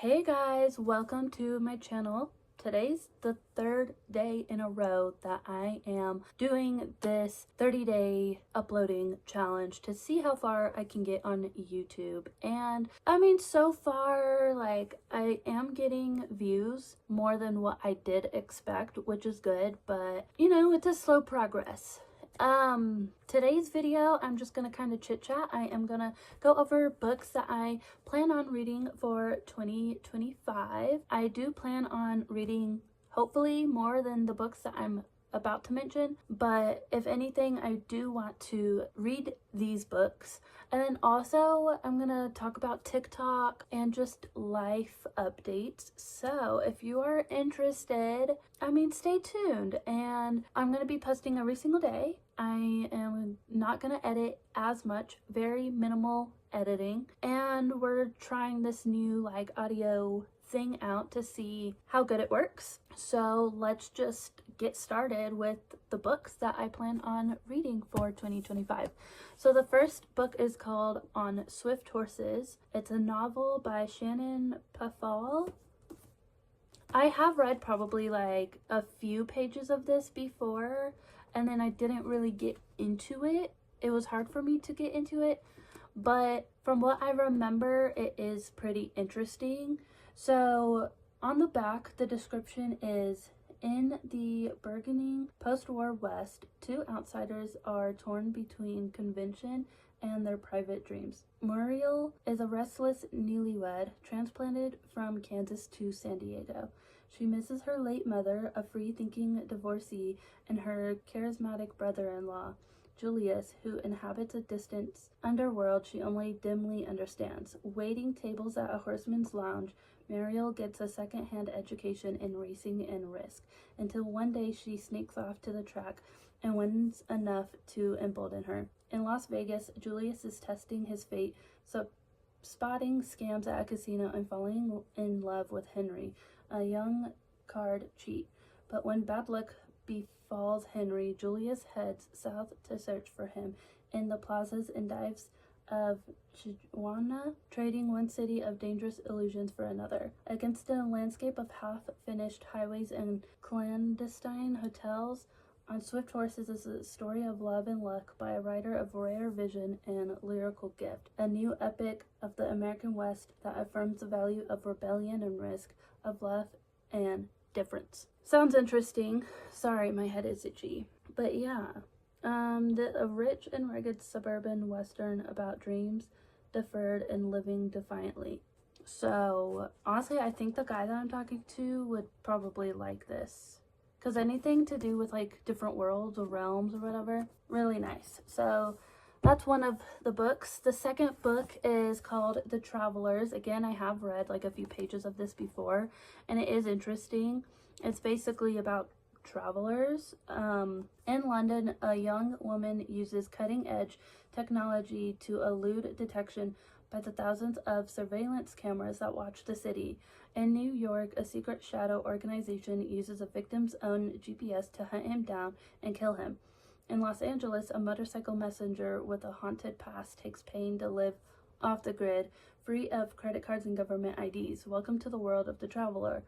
Hey guys, welcome to my channel. Today's the third day in a row that I am doing this 30-day uploading challenge to see how far I can get on YouTube. And I mean, so far, I am getting views more than what I did expect, which is good, but you know, it's a slow progress. Today's video, I'm just gonna kind of chit chat. I am gonna go over books that I plan on reading for 2025. I do plan on reading hopefully more than the books that I'm about to mention, but if anything, I do want to read these books. And then also I'm gonna talk about TikTok and just life updates. So if you are interested, stay tuned, and I'm gonna be posting every single day. I am not gonna edit as much, very minimal editing, and we're trying this new audio thing out to see how good it works. So let's just get started with the books that I plan on reading for 2025. So the first book is called On Swift Horses. It's a novel by Shannon Pafall. I have read probably a few pages of this before, and then I didn't really get into it. It was hard for me to get into it, but from what I remember, it is pretty interesting. So on the back, the description is, in the burgeoning post-war West, two outsiders are torn between convention and their private dreams. Muriel is a restless newlywed transplanted from Kansas to San Diego. She misses her late mother, a free-thinking divorcee, and her charismatic brother-in-law, Julius, who inhabits a distant underworld she only dimly understands. Waiting tables at a horseman's lounge, Muriel gets a second-hand education in racing and risk, until one day she sneaks off to the track and wins enough to embolden her. In Las Vegas, Julius is testing his fate, so spotting scams at a casino and falling in love with Henry, a young card cheat. But when bad luck befalls Henry, Julius heads south to search for him in the plazas and dives of Tijuana, trading one city of dangerous illusions for another. Against a landscape of half-finished highways and clandestine hotels, On Swift Horses is a story of love and luck by a writer of rare vision and lyrical gift, a new epic of the American West that affirms the value of rebellion and risk, of love and difference. Sounds interesting. Sorry, my head is itchy. But yeah, a rich and rugged suburban western about dreams deferred and living defiantly. So honestly, I think the guy that I'm talking to would probably like this, because anything to do with different worlds or realms or whatever, really nice. So that's one of the books. The second book is called The Travelers. Again, I have read a few pages of this before, and it is interesting. It's basically about travelers. In London, a young woman uses cutting-edge technology to elude detection by the thousands of surveillance cameras that watch the city. In New York, a secret shadow organization uses a victim's own GPS to hunt him down and kill him. In Los Angeles, a motorcycle messenger with a haunted past takes pain to live off the grid, free of credit cards and government IDs. Welcome to the world of the traveler,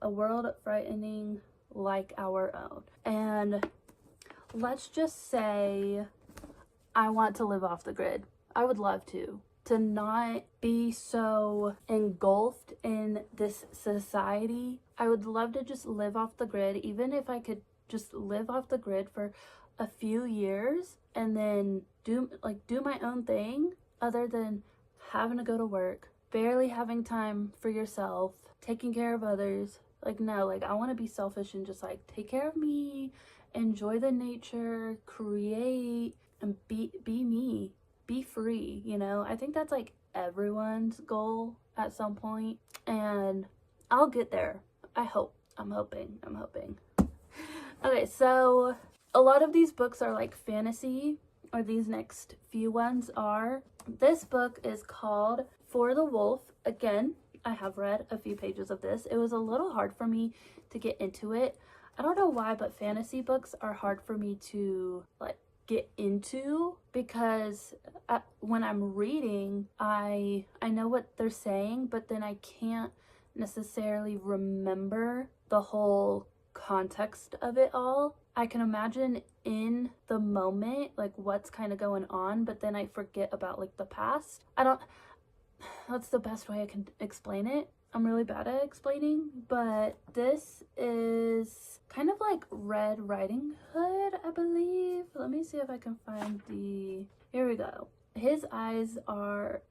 a world frightening like our own. And let's just say I want to live off the grid. I would love to not be so engulfed in this society. I would love to just live off the grid, even if I could just live off the grid for a few years and then do my own thing, other than having to go to work, barely having time for yourself, taking care of others. No, I want to be selfish and just take care of me, enjoy the nature, create, and be me, be free, you know? I think that's everyone's goal at some point, and I'll get there. I hope. I'm hoping. Okay, so a lot of these books are fantasy, or these next few ones are. This book is called For the Wolf. Again, I have read a few pages of this. It was a little hard for me to get into it. I don't know why, but fantasy books are hard for me to get into, because when I'm reading, I know what they're saying, but then I can't necessarily remember the whole context of it all. I can imagine in the moment like what's kind of going on, but then I forget about like the past. That's the best way I can explain it. I'm really bad at explaining, but this is kind of like Red Riding Hood, I believe. Let me see if I can find here we go. His eyes arc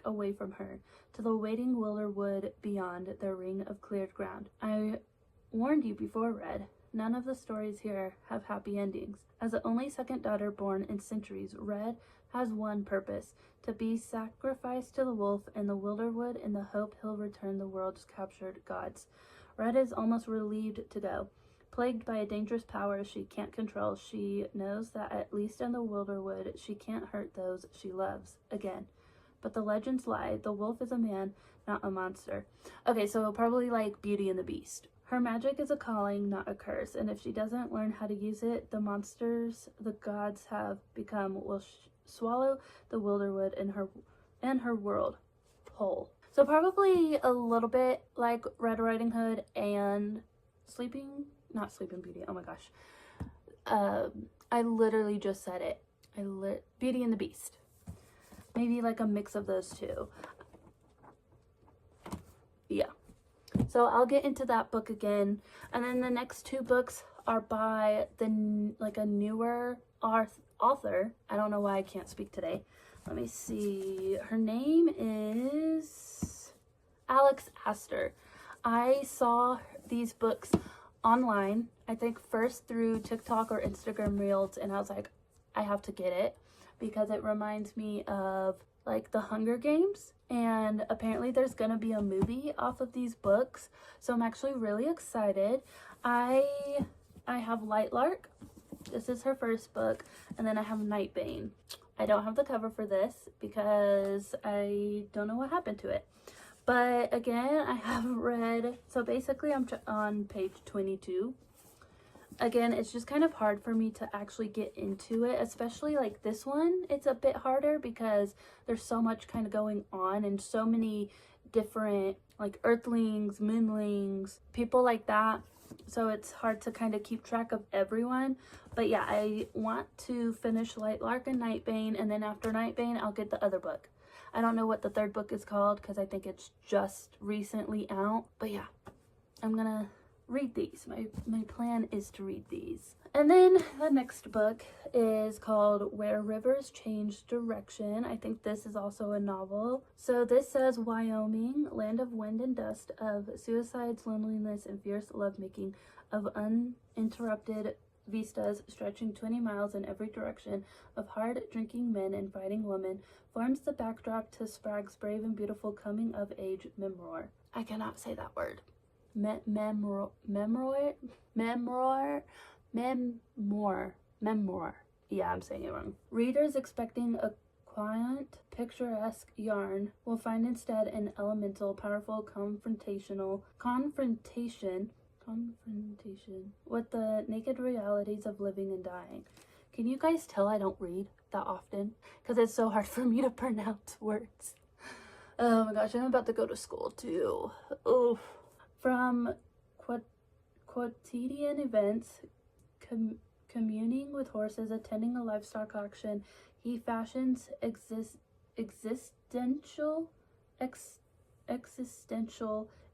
away from her to the waiting Wilderwood beyond their ring of cleared ground. I warned you before, Red. None of the stories here have happy endings. As the only second daughter born in centuries, Red has one purpose: to be sacrificed to the wolf and the Wilderwood in the hope he'll return the world's captured gods. Red is almost relieved to go. Plagued by a dangerous power she can't control, she knows that at least in the Wilderwood she can't hurt those she loves again. But the legends lie. The wolf is a man, not a monster. Okay, so probably like Beauty and the Beast. Her magic is a calling, not a curse, and if she doesn't learn how to use it, the monsters the gods have become will swallow the Wilderwood and her world whole. So probably a little bit like Red Riding Hood and not Sleeping Beauty. Oh my gosh. I literally just said it. Beauty and the Beast. Maybe like a mix of those two. Yeah. So I'll get into that book again. And then the next two books are by a newer author. I don't know why I can't speak today. Let me see. Her name is Alex Astor. I saw these books online, I think first through TikTok or Instagram Reels, and I was like, I have to get it because it reminds me of like the Hunger Games, and apparently there's gonna be a movie off of these books, so I'm actually really excited. I have Lightlark. This is her first book, and then I have Nightbane. I don't have the cover for this because I don't know what happened to it. But again, I have read, so basically I'm on page 22. Again, it's just kind of hard for me to actually get into it, especially like this one. It's a bit harder because there's so much kind of going on and so many different like earthlings, moonlings, people like that. So it's hard to kind of keep track of everyone. But yeah, I want to finish Lightlark and Nightbane, and then after Nightbane, I'll get the other book. I don't know what the third book is called because I think it's just recently out. But yeah, I'm gonna read these. My plan is to read these. And then the next book is called Where Rivers Change Direction. I think this is also a novel. So this says Wyoming, land of wind and dust, of suicides, loneliness, and fierce lovemaking, of uninterrupted vistas stretching 20 miles in every direction, of hard drinking men and fighting women, forms the backdrop to Sprague's brave and beautiful coming of age memoir. I cannot say that word. Memoir. Yeah, I'm saying it wrong. Readers expecting a quiet, picturesque yarn will find instead an elemental, powerful confrontation with the naked realities of living and dying. Can you guys tell I don't read that often? Because it's so hard for me to pronounce words. Oh my gosh, I'm about to go to school too. Oof. From quotidian events, communing with horses, attending a livestock auction, he fashions existential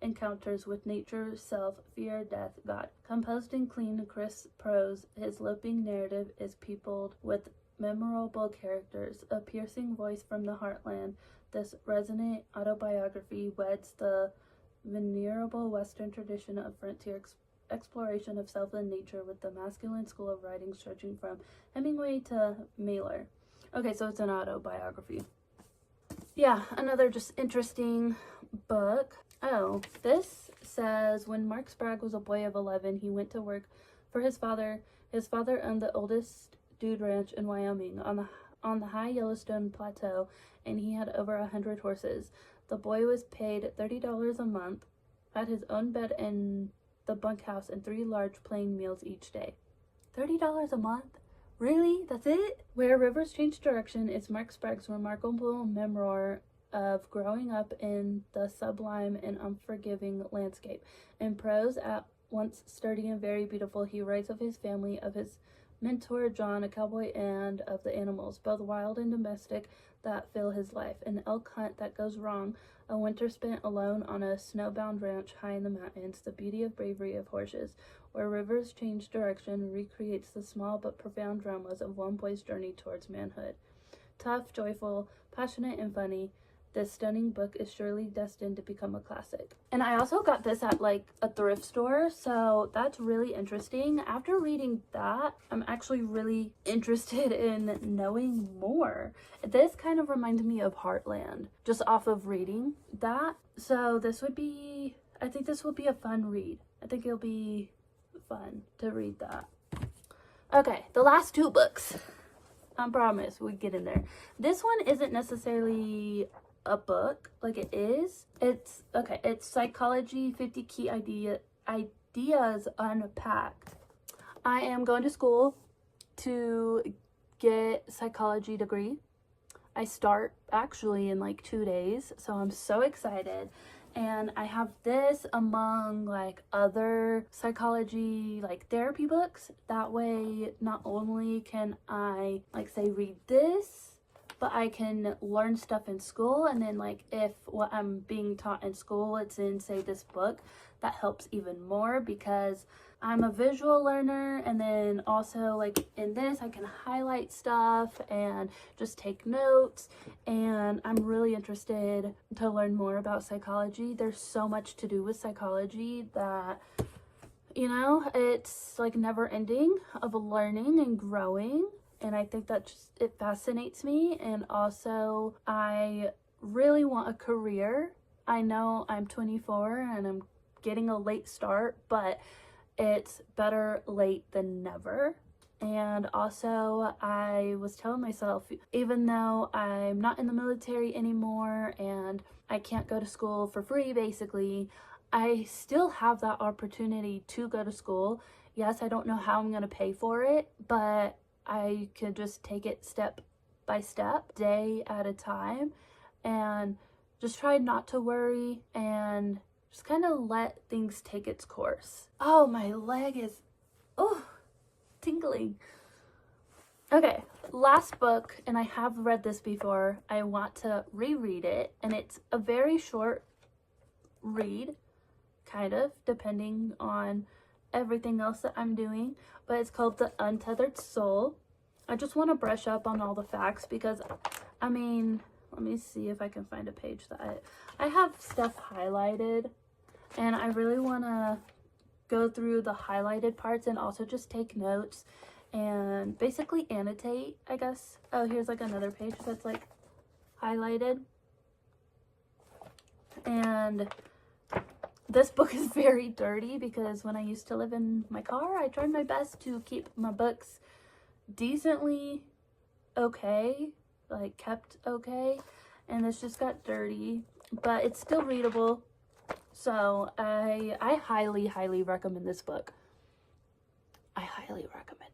encounters with nature, self, fear, death, God. Composed in clean, crisp prose, his loping narrative is peopled with memorable characters. A piercing voice from the heartland, this resonant autobiography weds the venerable Western tradition of frontier exploration of self and nature with the masculine school of writing stretching from Hemingway to Mailer. Okay, so it's an autobiography. Yeah, another just interesting book. Oh, this says when Mark Sprague was a boy of 11, he went to work for his father. His father owned the oldest dude ranch in Wyoming on the high Yellowstone Plateau, and he had over 100 horses. The boy was paid $30 a month, had his own bed in the bunkhouse, and 3 large plain meals each day. $30 a month? Really? That's it? Where Rivers Change Direction is Mark Sprague's remarkable memoir of growing up in the sublime and unforgiving landscape. In prose, at once sturdy and very beautiful, he writes of his family, of his mentor John, a cowboy, and of the animals, both wild and domestic, that fill his life. An elk hunt that goes wrong, a winter spent alone on a snowbound ranch high in the mountains, the beauty of bravery of horses. Where Rivers Change Direction recreates the small but profound dramas of one boy's journey towards manhood. Tough, joyful, passionate, and funny, this stunning book is surely destined to become a classic. And I also got this at like a thrift store, so that's really interesting. After reading that, I'm actually really interested in knowing more. This kind of reminds me of Heartland, just off of reading that. So this would be, I think this will be a fun read. I think it'll be fun to read that. Okay, the last two books. I promise we get in there. This one isn't necessarily a book, like it is. It's okay. It's Psychology 50 Key Ideas Unpacked. I am going to school to get psychology degree. I start actually in like 2 days, so I'm so excited. And I have this among like other psychology like therapy books. That way not only can I like say read this, but I can learn stuff in school, and then like if what I'm being taught in school it's in say this book, that helps even more because I'm a visual learner. And then also like in this I can highlight stuff and just take notes, and I'm really interested to learn more about psychology. There's so much to do with psychology that, you know, it's like never ending of learning and growing. And I think that just, it fascinates me. And also I really want a career. I know I'm 24 and I'm getting a late start, but it's better late than never. And also I was telling myself, even though I'm not in the military anymore and I can't go to school for free basically, I still have that opportunity to go to school. Yes, I don't know how I'm going to pay for it, but I could just take it step by step, day at a time, and just try not to worry and just kind of let things take its course. Oh, my leg is, oh, tingling. Okay, last book, and I have read this before. I want to reread it, and it's a very short read, kind of, depending on everything else that I'm doing, but it's called The Untethered Soul. I just want to brush up on all the facts because, I mean, let me see if I can find a page that I have stuff highlighted, and I really want to go through the highlighted parts and also just take notes and basically annotate, I guess. Oh, here's like another page that's like highlighted. And this book is very dirty because when I used to live in my car, I tried my best to keep my books decently okay, like kept okay, and this just got dirty, but it's still readable. So I highly recommend this book. I highly recommend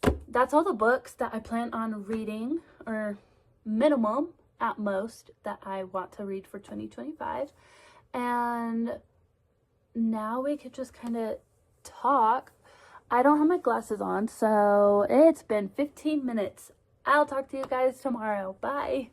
it. That's all the books that I plan on reading, or minimum at most that I want to read for 2025. And now we could just kind of talk. I don't have my glasses on, so it's been 15 minutes. I'll talk to you guys tomorrow. Bye.